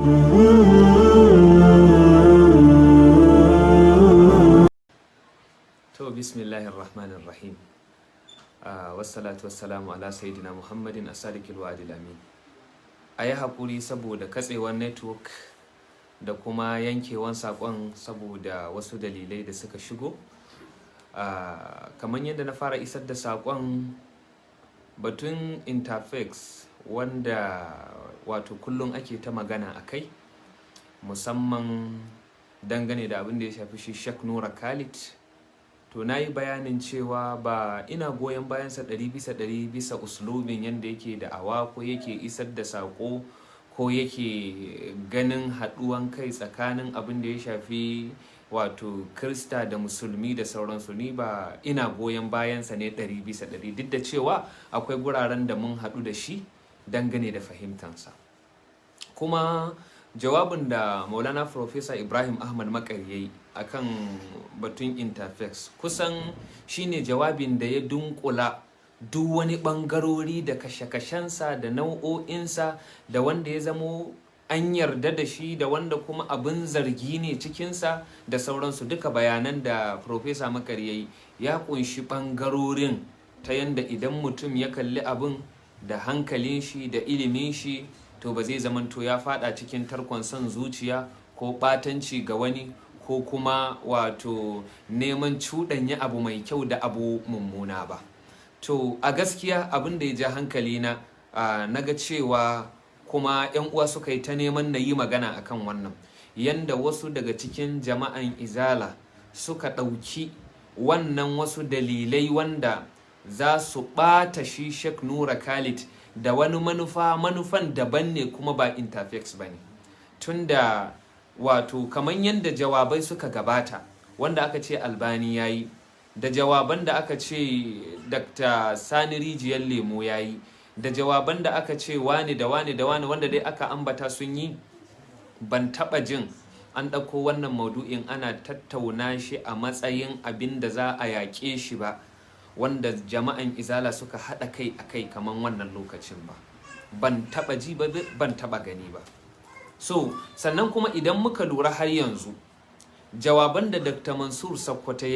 To bismillahirrahmanirrahim. Wassalatu wassalamu ala sayyidina Muhammadin as-sadiqil wa'dil amin. Ayi hakuri saboda katsewar network da kuma yankewan sakon saboda wasu dalilai da suka shigo. Kamar yadda na fara isar da sakon batun interface wanda wato kullum ake ta magana akai, musamman dangane da abin da ya shafi shi Sheikh Nura Khalid. To na yi bayanin cewa ba ina goyon bayansa 100% bisa uslubin yadda yake da'awa ko yake isar da saƙo ko yake ganin haɗuwan kai tsakanin abin da ya shafi wato Kirista da Musulmi da sauransu. Ni ba ina goyon bayansa ne 100%, duk da cewa akwai guraren da mun haɗu da shi dangane da fahimtansa. Kuma jawabin da Maulana Professor Ibrahim Ahmad Makari yayi akan batun interface kusan shine jawabin da ya dunkula duk wani bangarori da kashe-kashensa da nau'o'insa, da wanda ya zamo an yarda da shi da wanda kuma abin zargi ne cikinsa da sauransu. Duka bayanan da Professor Makari yayi ya kunshi bangarorin ta yanda idan mutum ya kalli abin da hankalin shi da ilimin shi, to ba zai zamanto ya fada cikin tarkon son zuciya ko batanci ga wani ko kuma wato neman cuɗanya abu mai kyau da abu mummuna ba. To a gaskiya abin da ya ja hankali na ga cewa kuma 'yan uwa suka yi ta neman na yi magana akan wannan, yanda wasu daga cikin jama'an Izala suka ɗauki wannan wasu dalilai wanda za su ɓata shi Sheikh Nura Khalid da wani manufan daban ne, kuma ba interface ba ne. Tunda wato kamar yadda jawabai suka gabata wanda aka ce Albani ya yi, da jawaban da aka ce Dr. Sani Rijiyar Lemo ya yi, da jawaban da aka ce wani da wani da wani wanda dai aka ambata sun yi, ban taɓa jin an ɗauko wannan maudu'in ana tattauna shi a matsayin abin da za a yaƙe shi ba, wanda jama'an Izala suka haɗa kai a kai kamar wannan lokacin ba. Ban taɓa ji ba, ban taɓa gani ba. So sannan kuma idan muka lura har yanzu jawaban da Dr. Mansur Sokoto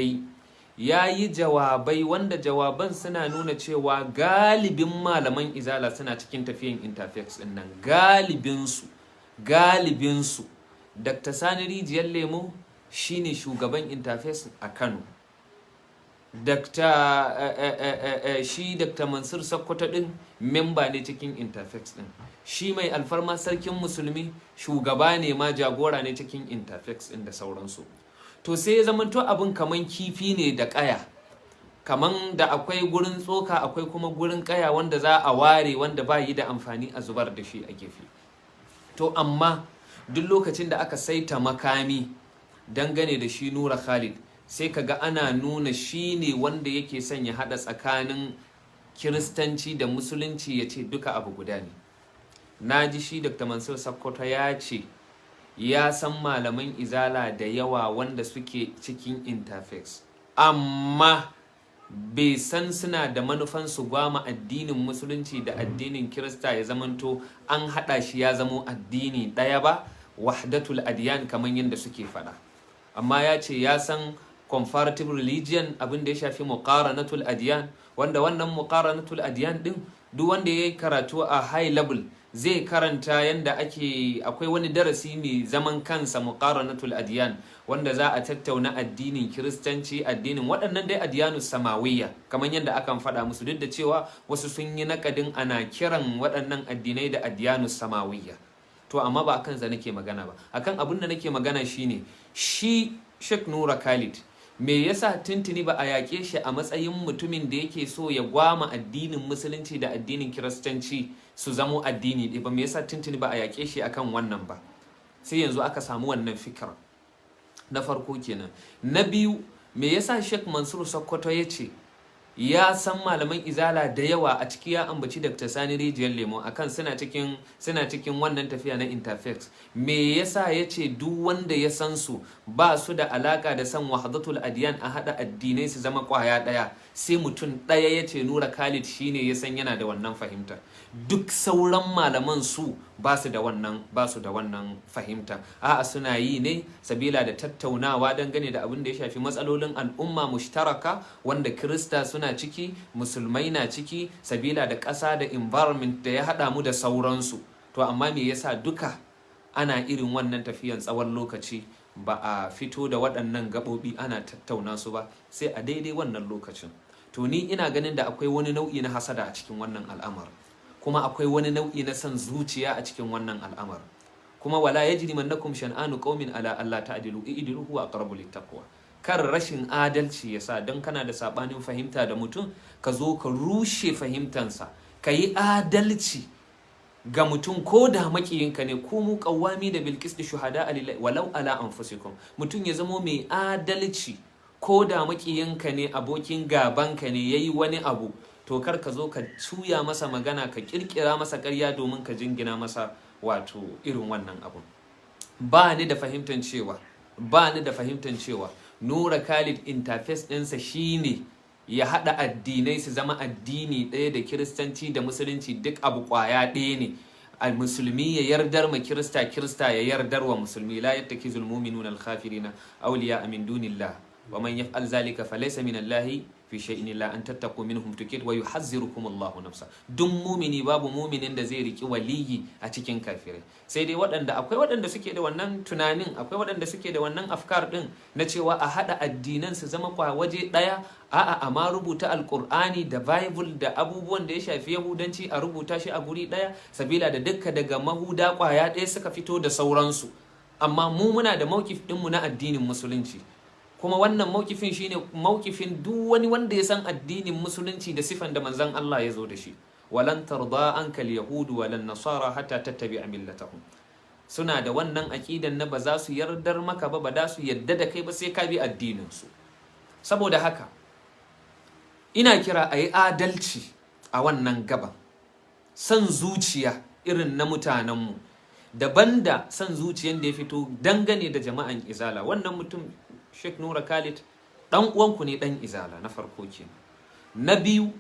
ya yi jawabai wanda jawaban suna nuna cewa galibin malaman Izala suna cikin tafiyan interface ɗin nan, galibinsu. Dr. Sani Rijiyar Lemo shine shugaban interface a Kano. Shi Dr. Mansur Sokoto din memba ne cikin interface din. Shi mai alfarma sarkin musulmi shugaba ne ma, jagora ne cikin interface din da sauransu. To sai ya zamanto abin kaman kifi ne da kaya, kaman da akwai gurin tsoka akwai kuma gurin kaya wanda za a ware, wanda ba yi da amfani a zubar da shi a gefe. To amma duk lokacin da aka saita makami dangane da shi Nura Khalid, sai kaga ana nuna shi ne wanda yake son ya haɗa tsakanin Kiristanci da Musulunci, ya ce duka abu guda ne. Na ji shi Dr. Mansur Sokoto ya ce ya san malaman Izala da yawa wanda suke cikin interface, amma bai san suna da manufan su gwama addinin Musulunci da addinin Kirista ya zamanto an haɗa shi ya zamo addini ɗaya ba, wahdatul adiyan kamar yadda suke faɗa. Amma ya ce ya san comparative religion, abin da ya shafi muqaranatul adiyan, wanda wannan muqaranatul adiyan din duk wanda ya yi karatu a high level zai karanta yanda akwai wani darasi mai zaman kansa, muqaranatul adiyan, wanda za a tattauna addinin Kiristanci, addinin waɗannan dai adiyanus samawiyya kamar yadda akan faɗa musu, duk da cewa wasu sun yi nakadin ana kiran waɗannan addinai da adiyanus samawiyya. To amma ba akan za nake magana ba, akan abin da nake magana shine shi Sheikh Nura Khalid, me yasa tuntuni ba a yaƙe shi a matsayin mutumin da yake so ya gwama addinin Musulunci da addinin Kiristanci su zamo addini ɗaya ba? Me yasa tuntuni ba a yaƙe shi akan wannan ba? Sai yanzu aka samu wannan fikar. Na farko kenan. Na biyu, me yasa Sheikh Mansur Sokoto ya ce ya san malaman Izala da yawa, a ciki ya ambaci Dr. Sani Rijiyar Lemo akan suna cikin wannan tafiya na interface? Me yasa ya ce duk wanda ya san su ba su da alaka da san wahdatul adiyan, a hada addinai su zama kwaya daya? sai mutum ɗaya ya ce Nura Khalid shine ya san yana da wannan fahimta. Duk sauran malaman su ba su da wannan fahimta. A'a, suna yi ne sabila da tattaunawa dangane da abin da ya shafi matsalolin al'umma mushtaraka wanda Kirista suna ciki, musulmai na ciki, sabila da ƙasa da environment da ya haɗa mu da sauransu. To amma me yasa duka ana irin wannan tafiyan tsawon lokaci ba a fito da waɗannan gaɓoɓi ana tattauna su ba sai a daidai wannan lokacin? To ni ina ganin da akwai wani nau'i na hasada a cikin wannan al'amar, kuma akwai wani nau'i na son zuciya a cikin wannan al'amar. Kuma wala yajrimannakum shan'anu qaumin ala alla ta'dilu i'dilu huwa aqrabu littaqwa. Kar rashin adalci yasa dan kana da sabanin fahimta da mutum ka zo ka rushe fahimtansa. Ka yi adalci ga mutum ko da makiyinka ne, ko mu qawwami da bil qisti shuhada lillahi walau ala anfusikum. Mutum ya zamo mai adalci ko da makiyinka ne, abokin gabanka ne yayi wani abu, to kar ka zo ka cuya masa magana, ka kirkira masa ƙarya domin ka jingina masa wato irin wannan abu. Ba ni da fahimtar cewa Nura Khalid interface ɗinsa shine ya haɗa addinai su zama addini ɗaya da Kiristanci da Musulunci duk abu ƙwaya ɗaya ne. Al-musulmi ya yardar ma Kirista, Kirista ya yardar wa musulmi. La yattakizul mu'minuna al-khafirina awliya min dunillah wa man yaf'al zalika falaysa min Allahi fi shay'in illa an tattaqu minhum tuqit wa yuhazzirukum Allahu nafsa. Duk mumini babu muminin da zai riki waliyi a cikin kafirai, sai dai akwai waɗanda suke da wannan tunanin, akwai waɗanda suke da wannan afkar din na cewa a hada addinan su zama kwa waje daya. A'a, amma rubuta alqur'ani da bible da abubuwan da ya shafi yahudanci a rubuta shi a guri daya, sabila da dukka daga mahuda kwaya daya suka fito da sauransu. Amma mu muna da mawkif din mu na addinin musulunci, kuma wannan mawkifin shine mawkifin duk wani wanda ya san addinin musulunci da sifan da manzon Allah ya zo da shi. Walan tarda anka al-yahudu walan nasara hatta tattabi'a millatahum. Suna da wannan aqidan na ba za su yardar maka ba za su yadda da kai ba sai ka bi addinin su. Saboda haka ina kira a yi adalci a wannan gaban. San zuciya irin na mutanenmu daban da san zuciyan da ya fito dangane da jama'an izala. Wannan mutum Sheikh Nura Khalid dan uwanku ne, dan izala na farko kenan. Na biyu,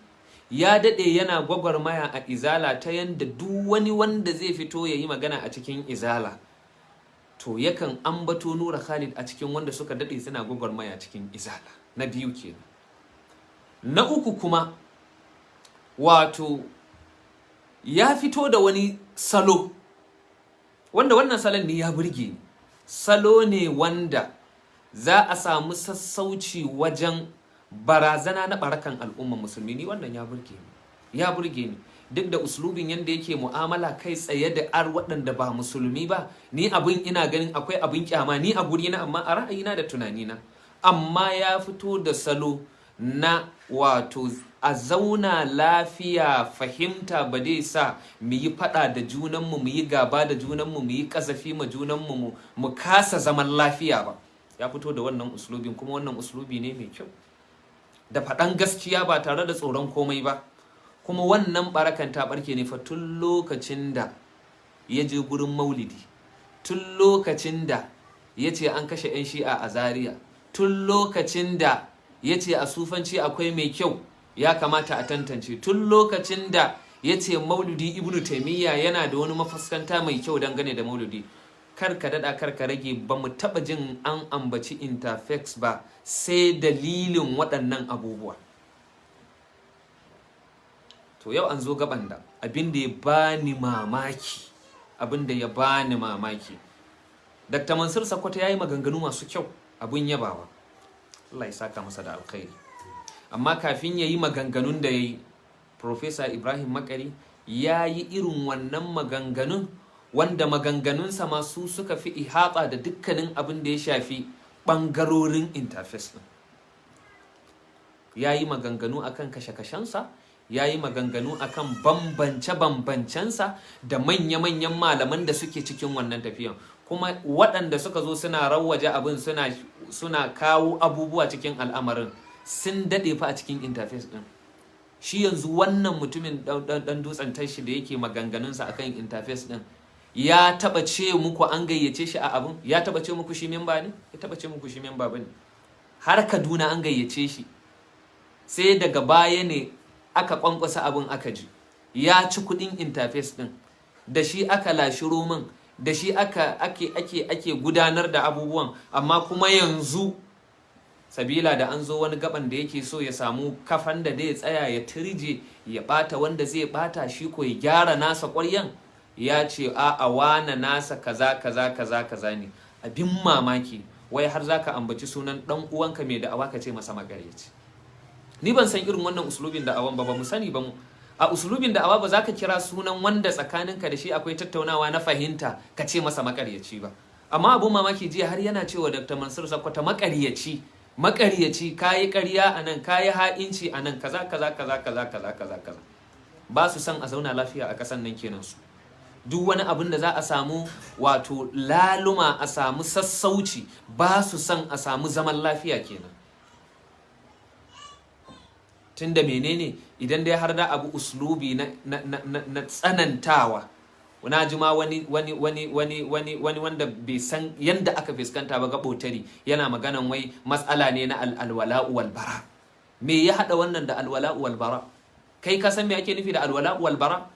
ya dade yana gwagwarmaya a izala ta yanda duk wani wanda zai fito yayi magana a cikin izala to yakan ambato Nura Khalid a cikin wanda suka dade suna gwagwarmaya cikin izala. Na biyu kenan. Na uku kuma, wato ya fito da wani salo wanda wannan salon ne ya burge ni. Salo ne wanda za a samu sassauci wajen barazana na barakan al'umman musulmi. Ni wannan ya burge ni duk da uslubin yanda yake mu'amala kai tsaye da waɗanda ba musulmi ba. Ni abin ina ganin akwai abin kyama ni a guri na, amma a ra'ayina da tunanina. Amma ya fito da salo na wato a zauna lafiya, fahimta ba dai sa mu yi fada da junanmu, mu yi gaba da junanmu, mu yi kasafi ma junanmu, mu kasa zaman lafiya ba. Ya fito da wannan uslubin, kuma wannan uslubi ne mai kyau, da faɗan gaskiya ba tare da tsoron komai ba. Kuma wannan barakan ta barke ne fa tun lokacin da ya je gurin maulidi, tun lokacin da ya ce an kashe 'yan shi'a a Zaria, tun lokacin da ya ce a sufanci akwai mai kyau ya kamata a tantance, tun lokacin da ya ce maulidi Ibn Taymiyyah yana da wani mafuskanta mai kyau dangane da maulidi. Karka daɗa karka rage, ba mu taɓa jin an ambaci interfax ba sai dalilin waɗannan abubuwa. To yau an zo gaban da abin da ya bani mamaki, Dr. Mansur Sokoto ya yi maganganu masu kyau, abin yabawa, Allah ya saka masa da alkhairi. Amma kafin ya yi maganganun da ya yi, Professor Ibrahim Makari ya yi irin wannan maganganun wanda maganganunsa masu suka fi ihata da dukkanin abin da ya shafi ɓangarorin interface ɗin. Ya yi maganganu akan kashe-kashensa, ya yi maganganu akan bambance-bambancensa da manya-manyan malaman da suke cikin wannan tafiyan. Kuma waɗanda suka zo suna rawaje abin suna kawo abubuwa cikin al'amarin sun daɗe fa a cikin interface ɗin. Shi yanzu wannan mutumin ɗan dutsen tashi da yake maganganunsa akan interface ɗin, ya taba ce muku an gayyace shi a abun? Ya taba ce muku shi memba ne? Ya taba ce muku shi memba bane? Har Kaduna an gayyace shi sai daga baya ne aka kwankwasa abin aka ji ya ci kudin interface din, da shi aka lashi roman, da shi ake gudanar da abubuwan, amma kuma yanzu sabila da an zo wani gaban da yake so ya samu kafan da zai tsaya ya turje ya bata wanda zai bata, shi ko ya gyara nasa ƙwaryan, ya ce a wana nasa kaza ne. Abin mamaki wai har zaka ambaci sunan dan uwanka mai da'awa ka ce masa magaryaci. Ni ban san irin wannan usulubin da'awan ba mu sani ba mu. A usulubin da'awa ba za ka kira sunan wanda tsakaninka da shi akwai tattaunawa na fahimta ka ce masa makaryaci ba. Amma abun mamaki jiya har yana cewa Dr. Mansur Sokoto makaryaci, kayi ƙarya anan, kayi ha'inci anan, kaza. Ba su san a zauna lafiya a ƙasan nan kenan su. Duk wani abin da za a samu wato laluma, a samu sassauci, ba su san a samu zaman lafiya kenan. Tunda menene idan dai har da abu uslubi na tsanantawa, na ji ma wani wanda bai san yanda aka fuskanta ba gabotari yana maganan wai matsala ne na alwala'u wal bara. Me ya hada wannan da alwala'u wal bara? Kai ka san me ake nufi da alwala'u wal bara?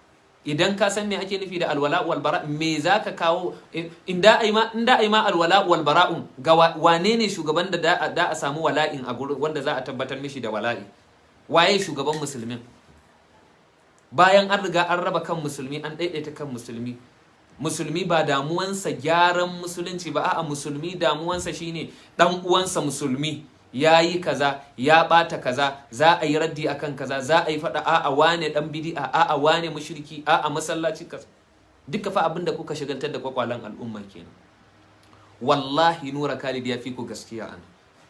Idan ka san me ake nufi da alwala'u wal bara, me zaka kawo inda ai ma alwala'u wal bara'un ga wane ne shugaban da a samu wala'in a gurin wanda za a tabbatar mishi da wala'i? Waye shugaban musulmin? Bayan an riga an raba kan musulmi, an daidaita kan musulmi. Musulmi ba damuwansa gyaran musulunci ba, a'a musulmi damuwansa shine dan uwansa musulmi yayi kaza, ya bata kaza, za a yi raddi akan kaza, za a yi fada a'a wane dan bid'a, a'a wane mushriki, a'a masallaci kaza. Duka fa abinda kuka shigaltar da kwakwalan al'umma kenan. Wallahi Nura Khalid ya fi ku gaskiya ana.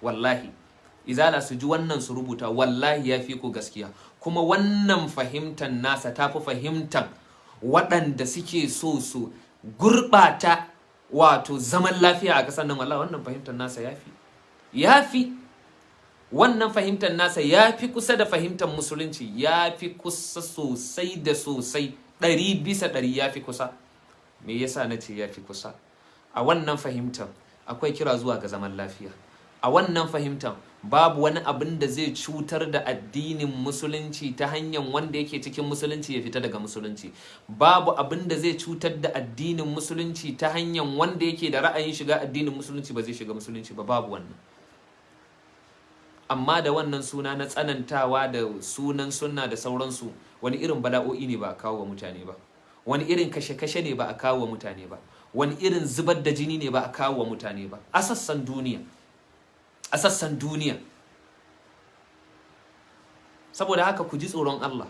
Wallahi izala su ji wannan su rubuta, wallahi ya fi ku gaskiya. Kuma wannan fahimtar nasa ta fi fahimtar waɗanda suke so su gurɓata wato zaman lafiya a ƙasar nan. Wallahi wannan fahimtar nasa ya fi wannan fahimtar nasa ya fi kusa da fahimtar musulunci, ya fi kusa sosai da sosai, 100% ya fi kusa. Me yasa na ce ya fi kusa? A wannan fahimtar akwai kira zuwa ga zaman lafiya. A wannan fahimtar babu wani abin da zai cutar da addinin musulunci ta hanyar wanda yake cikin musulunci ya fita daga musulunci. Babu abin da zai cutar da addinin musulunci ta hanyar wanda yake da ra'ayin shiga addinin musulunci ba zai shiga musulunci ba, babu wannan. Amma da wannan suna na tsanantawa da sunan sunna da sauransu, wani irin bala'o'i ne ba a kawo wa mutane ba, wani irin kashe-kashe ne ba a kawo wa mutane ba, wani irin zubar da jini ne ba a kawo wa mutane ba a sassan duniya. Saboda haka ku ji tsoron Allah.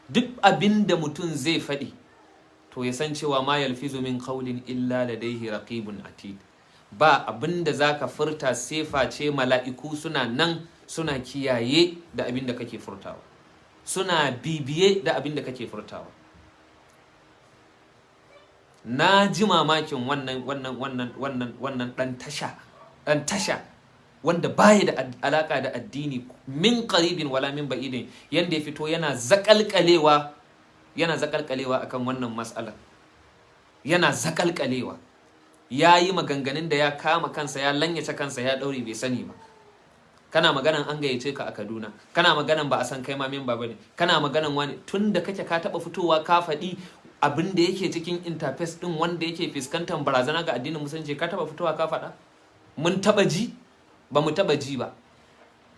Duk abin da mutum zai faɗi to ya san cewa ma yalfizu min qawlin illa ladayhi raqibun atid. Ba abin da zaka furta sai face mala'iku suna nan suna kiyaye da abin da kake furtawa, suna bibiye da abin da kake furtawa. Na ji mamakin wannan dan tasha wanda baya da alaka da addini min qaribin wala min ba'idin, yanda ya fito yana zakalkalewa akan wannan mas'ala, yana zakalkalewa, yayi maganganun da ya kama kansa, ya lanyace kansa, ya daure bai sani ba. Kana maganan an gayyace ka a Kaduna, kana maganan ba a san kai ma memba bane, kana maganan wani tunda kake ka taba fitowa ka faɗi abin da yake cikin interface din wanda yake fuskantar barazana ga addinin musulunci, ka taba fitowa ka faɗa? Mun taba ji? Ba mu taba ji ba.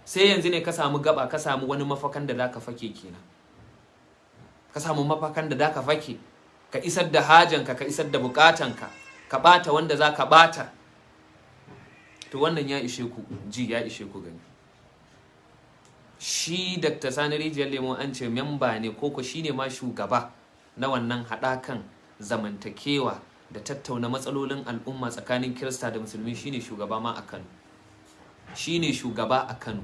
Sai yanzu ne ka samu gaba, ka samu wani mafakan da zaka fake kenan. Ka samu mafakan da zaka fake, ka isar da hajanka, ka isar da bukatanka, ka bata wanda zaka bata. To wannan ya ishe ku ji, ya ishe ku gani. Shi Dr. Sani Rijiyar Lemo an ce memba ne koko shine ma shugaba na wannan haɗakan zamantakewa da tattauna matsalolin al'umma tsakanin Kirista da Musulmi. Shine shugaba ma a Kano. Shine shugaba a Kano.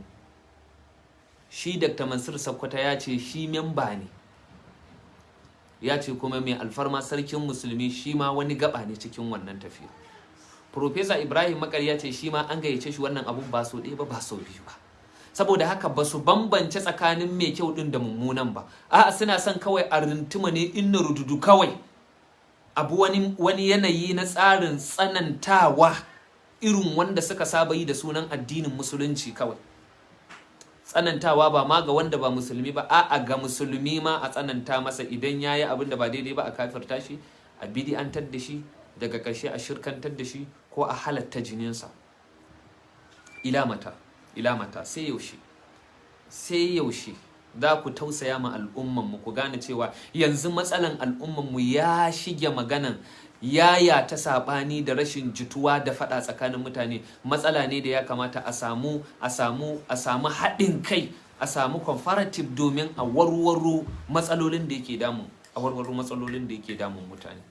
Shi Dr. Mansur Sokoto ya ce shi memba ne. Ya ce kuma mai alfarma sarkin Musulmi shi ma wani gaba ne cikin wannan tafiya. Professor Ibrahim Makari ya ce shi ma an gayyace shi wannan abun ba so ɗaya ba, ba so biyu ba. Saboda haka ba su bambance tsakanin mai kyau din da mummunan ba. A'a, suna son kawai a rintuma ne inna rududu kawai. Abu wani yanayi na tsarin tsanantawa irin wanda suka saba yi da sunan addinin musulunci kawai. tsanantawa ba ma ga wanda ba musulmi ba, a'a ga musulmi ma a tsananta masa idan yayi abin da ba daidai ba a kafirta shi, a bid'antar da shi, daga ƙarshe a shirkantar da shi ko a halatta jininsa. Ila mata sai yaushe za ku tausaya ma al'ummanmu ku gane cewa yanzu matsalan al'ummanmu ya shige maganan yaya ta saɓani da rashin jituwa da faɗa tsakanin mutane. Matsala ne da ya kamata a samu haɗin kai, a samu comparative domin a warwaro matsalolin da yake damun mutane.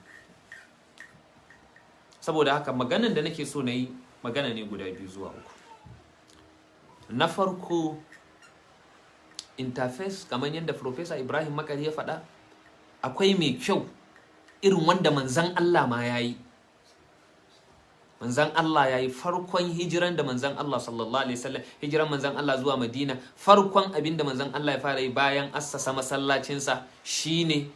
Saboda haka maganan da nake so na yi magana ne guda 2 zuwa 3. Na farko, interface kamar yadda Professor Ibrahim Makari ya faɗa, akwai mai kyau irin wanda manzan Allah ma ya yi. Manzan Allah ya yi farkon hijiran da manzan Allah sallallahu alaihi wasallam, hijiran manzan Allah zuwa Madina, farkon abinda manzan Allah ya fara yi bayan assasa masallacinsa shine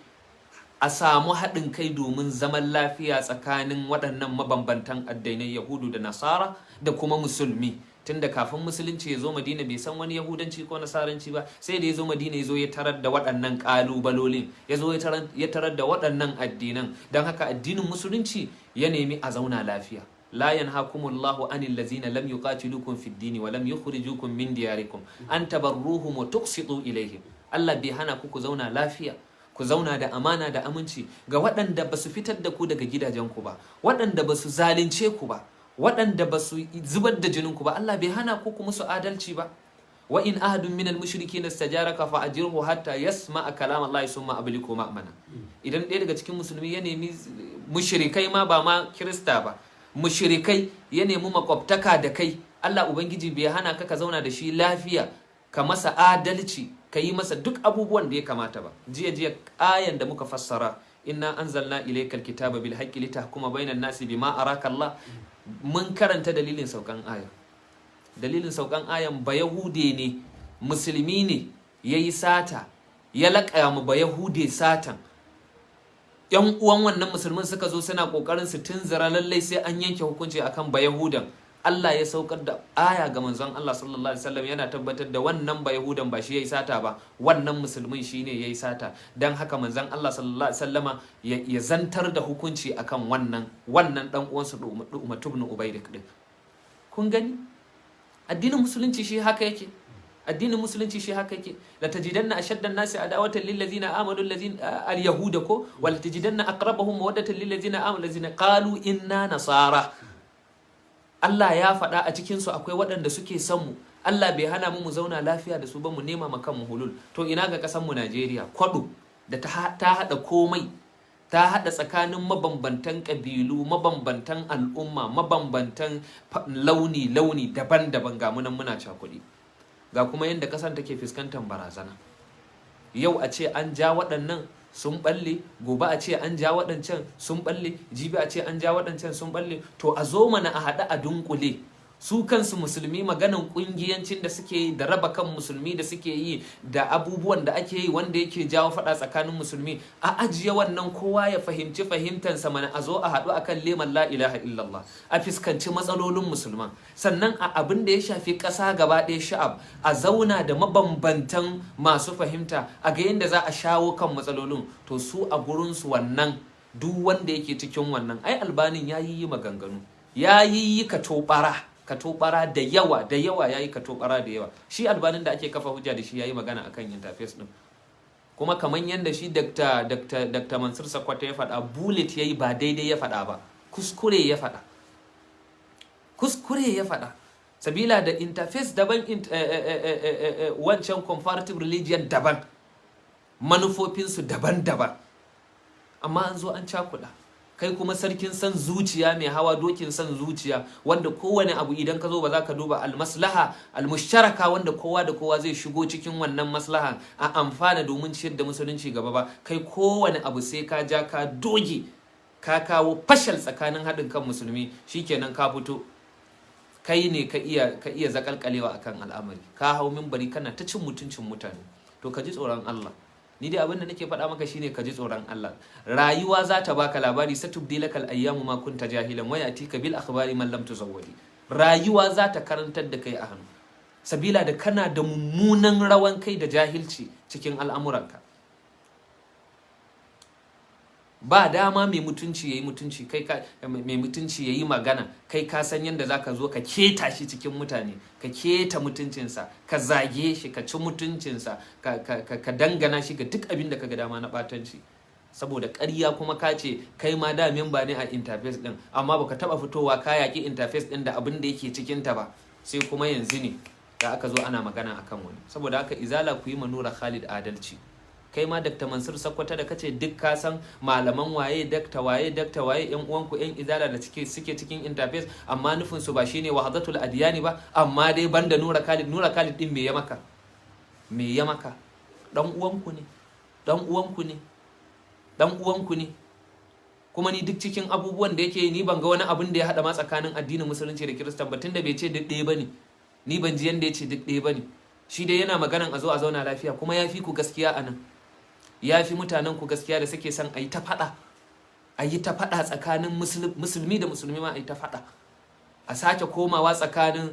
a samu haɗin kai domin zaman lafiya tsakanin waɗannan mabambantan addinai, Yahudu da Nasara da kuma Musulmi. Tunda kafin musulunci ya zo Madina bai san wani Yahudanci ko Nasaranci ba, sai da ya zo Madina ya zo ya tarar da waɗannan ƙalubalolin, ya zo ya tarar da waɗannan addinan. Don haka addinin musulunci ya nemi a zauna lafiya. La yanhakumullahu anil ladzina lam yuqatilukum fid dini wa lam yukhrijukum min diyarikum an tabarruhum wa tuqsitu ilayhim. Allah bai hana ku zauna lafiya, ku zauna da amana da aminci ga waɗanda ba su fitar da ku daga gidajenku ba, waɗanda ba su zalunce ku ba, waɗanda ba su zubar da jininku ba. Allah bai hana ku musu adalci ba. Wa in ahadun minal mushrikeena istajaraka fa ajirhu hatta yasma'a kalam Allah summa abliku ma'mana. Idan ɗaya daga cikin musulmi ya nemi, mushrikai ma ba ma Kirista ba, mushrikai ya nemi makwabtaka da kai, Allah Ubangiji bai hana ka zauna da shi lafiya, ka masa adalci, ka yi masa duk abubuwan da ya kamata ba. Jiya ayan da muka fassara, inna anzalna ilaykal kitaba bil haqqi litahkuma bainan nasi bima araka Allah, mun karanta dalilin saukan aya. Dalilin saukan ayan Bayahude ne, musulmi ne yayi sata, ya laƙaya mu Bayahude satan. Yan uwan wannan musulmin suka zo suna kokarin su tunzura lallai sai an yanke hukunci akan Bayahudan. Allah ya saukar da aya ga manzon Allah sallallahu alaihi wasallam yana tabbatar da wannan Bayahudan ba shi yayi sata ba, wannan musulmin shine yayi sata. Dan haka manzon Allah sallallahu alaihi wasallama ya zantar da hukunci akan wannan dan uwansa Umatu ibn Ubaydah din. Kun gani? Addinin musulunci shi haka yake. Addinin musulunci shi haka yake. La tajidanna ashaddan nasi adawatan lil ladzina amanu al yahuda ko wal tajidanna aqrabahum mawaddatan lil ladzina amanu allazina qalu inna nasara. Allah ya faɗa a cikinsu akwai waɗanda suke son mu. Allah bai hana mu zauna lafiya da su ba, mu nema ma kanmu hulul. To ina ga ƙasar mu Najeriya, kwaɗo da ta haɗa komai, ta haɗa tsakanin mabambantan ƙabilu, mabambantan al'umma, mabambantan launi daban-daban, ga munan muna cakuɗi. Ga kuma yadda ƙasar take fuskantar barazana. Yau a ce an ja waɗannan sun balle, gobe a ce an ja waɗancan sun balle, jibi a ce an ja waɗancan sun balle. To a zo mana a haɗa a dunkule. Su kansu musulmi maganan ƙungiyancin da suke yi da raba kan musulmi da suke yi da abubuwan da ake yi wanda yake jawo faɗa tsakanin musulmi, a ajiye wannan, kowa ya fahimci fahimtansa mana, a zo a haɗu akan leman la ilaha illallah, a fuskanci matsalolin musulman. Sannan a abin da ya shafi ƙasa gaba ɗaya, sha'ab, a zauna da mabambantan masu fahimta a ga yadda za a shawo kan matsalolin. To su a gurinsu wannan, duk wanda yake cikin wannan, ai Albanin ya yi maganganu, ya yi katobara da yawa yayi katobara da yawa. Shi Albanin da ake kafa hujja da shi yayi magana akan interface din, kuma kaman yanda shi Dr. Mansur Sakwata ya faɗa, bullet yayi ba daidai ya faɗa ba, kuskure ya faɗa. Sabila da interface daban, wancan comparative religion daban, manufofinsu daban-daban, amma an zo an cakuɗa. Kai kuma sarkin san zuciya, mai hawa dokin san zuciya, wanda kowane abu idan ka zo ba za ka duba almaslaha almushtaraka, wanda kowa da kowa zai shigo cikin wannan maslaha a amfana domin ciyar da musulunci gaba ba. Kai kowane abu sai ka ja ka doge, ka kawo fashal tsakanin haɗin kan musulmi, shikenan ka fito kai ne ka iya zakalkalewa akan al'amari, ka hau minbari kana ta cin mutuncin mutane. To ka ji tsoron Allah. Ni dai abin da nake faɗa maka shine ka ji tsoron Allah. Rayuwa za ta baka labari, satubdilakal ayyamu ma kunta jahilan wa yatika bil akhbari man lam tuzawwadi. Rayuwa za ta karantar da kai a hannu. sabila da kana da mummunan rawan kai da jahilci cikin al'amuranka. Ba dama mai mutunci yayi mutunci, mai mutunci yayi magana, kai ka san yanda zaka zo ka keta shi cikin mutane, ka keta mutuncinsa, ka zage shi, ka ci mutuncinsa, ka dangana shi ga duk abin da kaga dama na batanci. Saboda ƙarya kuma ka ce kai ma da memba ne a interface din, amma baka taba fitowa ka yaki interface din da abin da yake cikin ta ba, sai kuma yanzu ne da aka zo ana magana akan wani. Saboda haka izala ku yi ma Nura Khalid adalci. Kai ma Dr. Mansur Sakkwata da kace duk ka san malaman waye dakta waye yan uwanku yan izala da suke cikin interface, amma nufin su ba shine wahdatul adyani ba, amma dai banda Nura Khalid din me ya maka? Dan uwanku ne. Kuma ni duk cikin abubuwan da yake ni ban ga wani abin da ya hada ma tsakanin addinin musulunci da kiristan ba, tunda bai ce duk ɗaya bane. Ni ban ji yanda ya ce duk ɗaya bane. Shi dai yana maganan a zo a zauna lafiya, kuma ya fi ku gaskiya anan. Ya fi mutanen ku gaskiya da suke son a yi ta faɗa tsakanin musulmi da musulmi ma a yi ta faɗa, a sake komawa tsakanin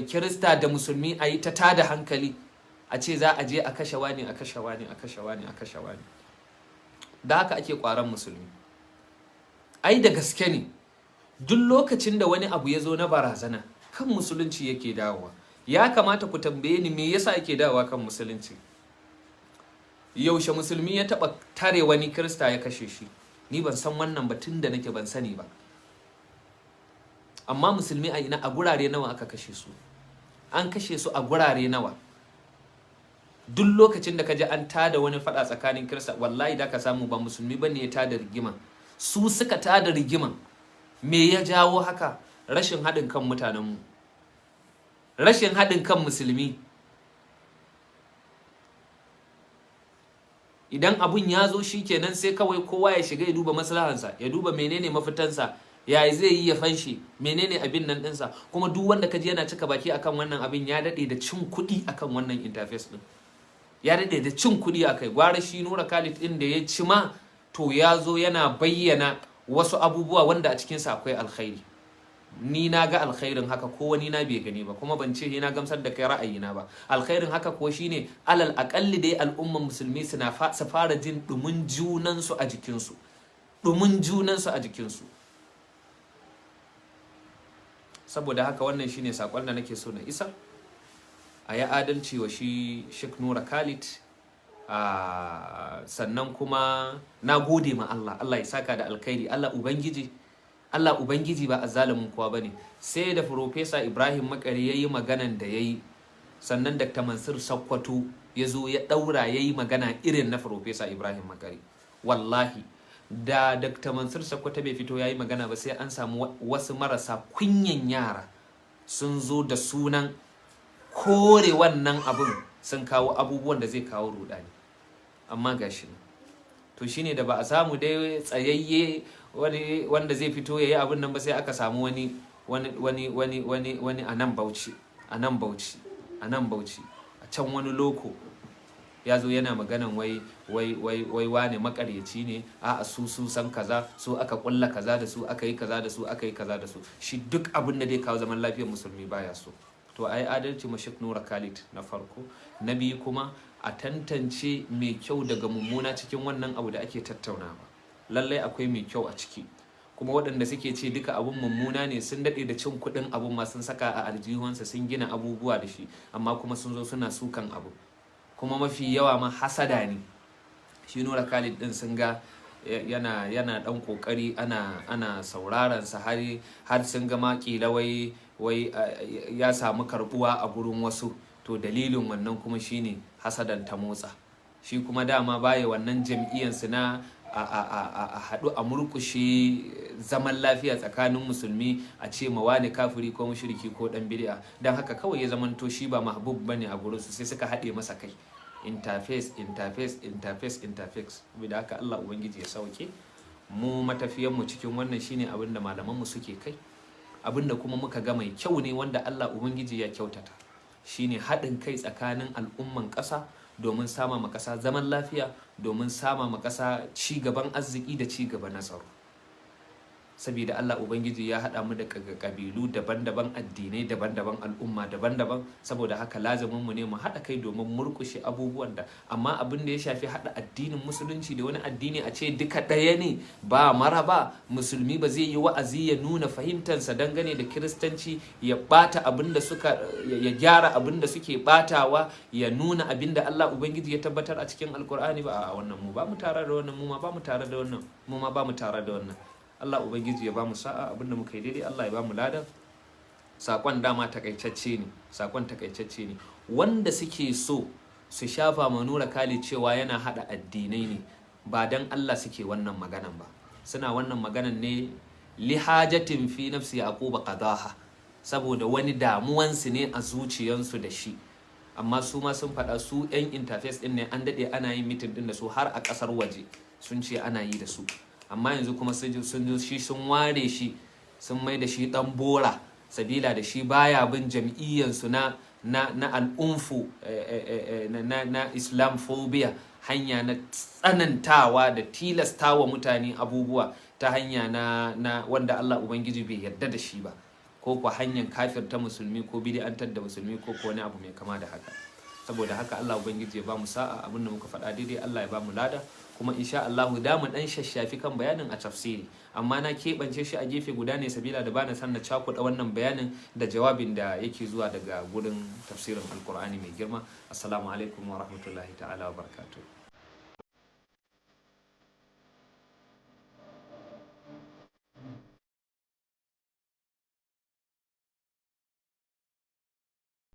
kirista da musulmi a yi ta tada hankali, a ce za a je a kashe wani. Da haka ake ƙwaron musulmi. Ai da gaske ne duk lokacin da wani abu ya zo na barazana kan musulunci yake dawowa. Ya kamata ku tambaye ni me yasa yake dawowa kan musulunci. Yaushe musulmi ya taba tare wani kirista ya kashe shi? Ni ban san wannan ba, tun da nake ban sani ba. Amma musulmi a gurare nawa aka kashe su? An kashe su a gurare nawa? Duk lokacin da kaji an tada wani fada tsakanin kirista, wallahi da ka samu ba musulmi bane ya tada rigima, su suka tada rigiman. Me ya jawo haka? Rashin haɗin kan mutanenmu, rashin haɗin kan musulmi. Idan abun ya zo shi kenan sai kawai kowa ya shiga ya duba maslahansa, ya duba menene mafitansa, ya zai yi ya fanshi, menene abin nan ɗinsa. Kuma duk wanda kaji yana cika baki akan wannan abin ya daɗe da cin kuɗi akan wannan interface ɗin, ya daɗe da cin kuɗi a kai. Gwara shi Nura Khalid ɗin da ya ci ma, to ya zo yana bayyana wasu abubuwa wanda a cikinsa akwai alkhairi. Ni na ga alkhairin haka, ko wani na bai gani ba, kuma ban ce na gamsar da kai ra'ayina ba. Alkhairin haka ko shine alal akalli dai al'umman musulmi su fara jin dumin junansu a jikinsu, saboda haka wannan shine sakon da nake so na isa. A yi adalci wa shi Sheikh Nura Khalid. Sannan kuma na gode ma Allah ya saka da alkhairi. Allah Ubangiji ba azzalumin kowa bane. Sai da Professor Ibrahim Makari yayi maganan da yayi, sannan Dr. Mansur Sakkwato ya zo ya daura yayi magana irin na Professor Ibrahim Makari. Wallahi da Dr. Mansur Sakkwato bai fito yayi magana ba, sai an samu wasu marasa kunyan yara sun zo da sunan kore wannan abun, sun kawo abubuwan da zai kawo rudani. Amma gashi to shine da ba a samu dai tsayayye wanda zai fito yayi abin nan ba, sai aka samu wani a nan Bauchi a can wani loko ya zo yana maganan wai wane makaryaci ne, a su san kaza, su aka kulla kaza da su, aka yi kaza da su. Shi duk abin da zai kawo zaman lafiyar musulmi baya so. To ai adalci ma Sheikh Nura Khalid na farko. Na biyu kuma a tantance mai kyau daga mummuna cikin wannan abu da ake tattaunawa. Lallai akwai mai kyau a ciki, kuma waɗanda suke ce duka abun mummuna ne sun daɗe da cin kuɗin abun ma, sun saka a aljihunsa, sun gina abubuwa da shi, amma kuma sun zo suna sukan abu, kuma mafi yawa ma hasada ne. Shi Nura Khalid ɗin sun ga yana ɗan ƙoƙari, ana sauraron sa har sun ga ma ƙila wai ya samu karɓuwa a gurin wasu. To dalilin wannan kuma shine hasadan ta motsa. Shi kuma dama baya wannan jam'iyyarsu na a haɗu a murƙushe zaman lafiya tsakanin musulmi, a ce ma wani kafiri ko mushriki ko ɗan bid'a. Dan haka kawai ya zamanto shi ba mahbub bane a gurin su, sai suka haɗe masa kai. Interface. Saboda haka Allah Ubangiji ya sauke mu. Matafiyanmu cikin wannan shine abin da malamanmu suke kai, abin da kuma muka ga mai kyau ne, wanda Allah Ubangiji ya kyautata, shine haɗin kai tsakanin al'umman ƙasa domin sama ma ƙasa zaman lafiya, domin sama ma ƙasa ci gaban arziki da ci gaba na tsaro. saboda Allah Ubangiji ya haɗa mu da ƙabilu daban-daban, addinai daban-daban, al'umma daban-daban. Saboda haka lazumin mu ne mu haɗa kai domin murƙushe abubuwan da, amma abin da ya shafi haɗa addinin musulunci da wani addini a ce duka ɗaya ne ba maraba, musulmi ba zai yi wa'azi ya nuna fahimtarsa dangane da kiristanci, ya ɓata abin da ya gyara abin da suke ɓatawa, ya nuna abin da Allah Ubangiji ya tabbatar a cikin alkur'ani ba. A wannan mu ba mu tare da wannan, mu ma ba mu tare da wannan, mu ma ba mu tare da wannan. Allah Ubangiji ya ba mu sa'a, abinda muka yi daidai Allah ya ba mu ladan. Sakon dama takaitacce ne, wanda suke so su shafa ma Nura Khalid cewa yana hada addinai ne, ba dan Allah suke wannan maganan ba, suna wannan maganan ne lihajatin fi nafsi yaquba qadaha, saboda wani damuwansu ne a zuciyansu da shi. Amma su ma sun faɗa su 'yan interface ɗin ne, an daɗe ana yin mitin ɗin da su har a ƙasar waje sun ce ana yi da su. Amma yanzu kuma sun ware shi, sun mai da shi dan bora, sabila da shi baya bin jam'iyyansu na al'umfu na Islamophobia, hanya na tsanantawa da tilastawa mutane abubuwa ta hanya na wanda Allah Ubangiji bai yarda da shi ba, ko kuwa hanyar kafirta musulmi ko bid'antar da musulmi ko wani abu mai kama da haka. Saboda haka Allah Ubangiji ya ba mu sa'a, abinda muka faɗa daidai Allah ya ba mu lada. Kuma insha Allah da mu dan shashafi kan bayanin a tafsiri, amma na keɓance shi a gefe guda ne sabila da bana san na cakuɗa wannan bayanin da jawabin da yake zuwa daga gurin tafsirin Alkur'ani mai girma. Assalamu alaikum wa rahmatullahi ta'ala wa barakatuh.